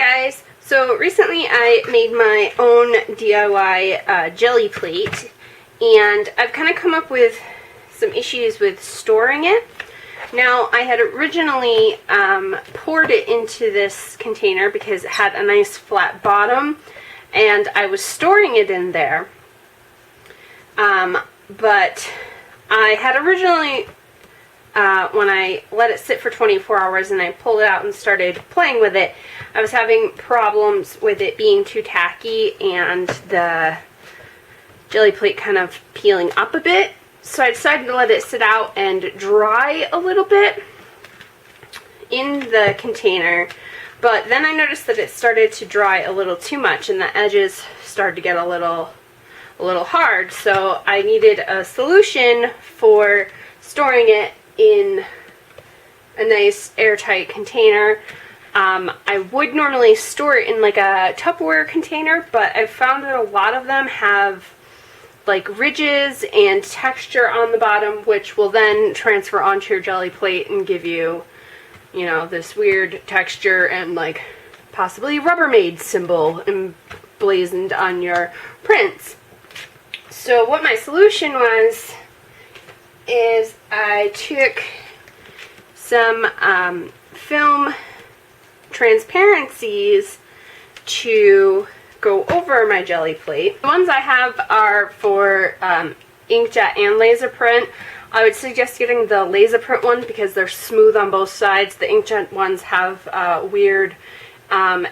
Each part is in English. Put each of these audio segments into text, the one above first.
guys, so recently I made my own DIY jelly plate, and I've kind of come up with some issues with storing it. Now, I had originally poured it into this container because it had a nice flat bottom, and I was storing it in there, but I had originally, when I let it sit for 24 hours and I pulled it out and started playing with it, I was having problems with it being too tacky and the jelly plate kind of peeling up a bit. So I decided to let it sit out and dry a little bit in the container. But then I noticed that it started to dry a little too much and the edges started to get a little hard. So I needed a solution for storing it in a nice airtight container. I would normally store it in like a Tupperware container, but I've found that a lot of them have like ridges and texture on the bottom, which will then transfer onto your jelly plate and give you, you know, this weird texture and like possibly Rubbermaid symbol emblazoned on your prints. So what my solution was is I took some film transparencies to go over my jelly plate. The ones I have are for inkjet and laser print. I would suggest getting the laser print ones because they're smooth on both sides. The inkjet ones have weird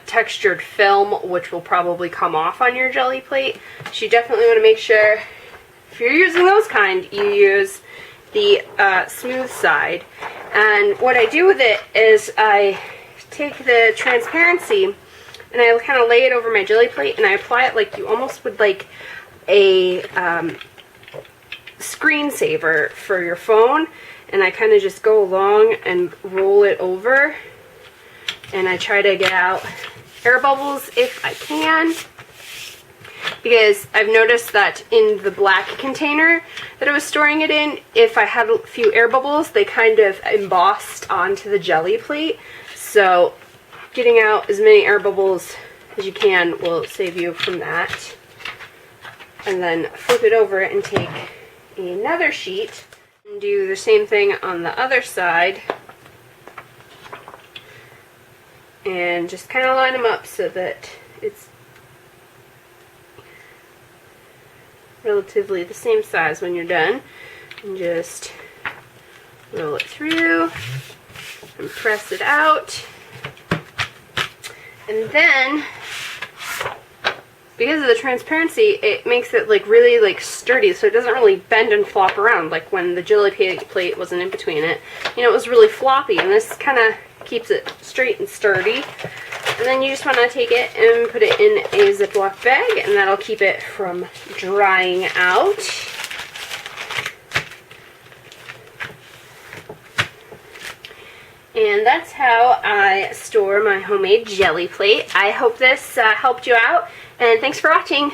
textured film, which will probably come off on your jelly plate. So you definitely want to make sure, if you're using those kind, you use the smooth side. And what I do with it is I take the transparency and I kind of lay it over my jelly plate and I apply it like you almost would like a screensaver for your phone, and I kind of just go along and roll it over, and I try to get out air bubbles if I can, because I've noticed that in the black container that I was storing it in, if I had a few air bubbles, they kind of embossed onto the jelly plate. So getting out as many air bubbles as you can will save you from that. And then flip it over and take another sheet and do the same thing on the other side. And just kind of line them up so that it's relatively the same size when you're done. And just roll it through and press it out. And then, because of the transparency, it makes it like really like sturdy, so it doesn't really bend and flop around like when the jelly plate wasn't in between it. You know, it was really floppy, and this kind of keeps it straight and sturdy. And then you just want to take it and put it in a Ziploc bag, and that'll keep it from drying out. And that's how I store my homemade jelly plate. I hope this helped you out, and thanks for watching.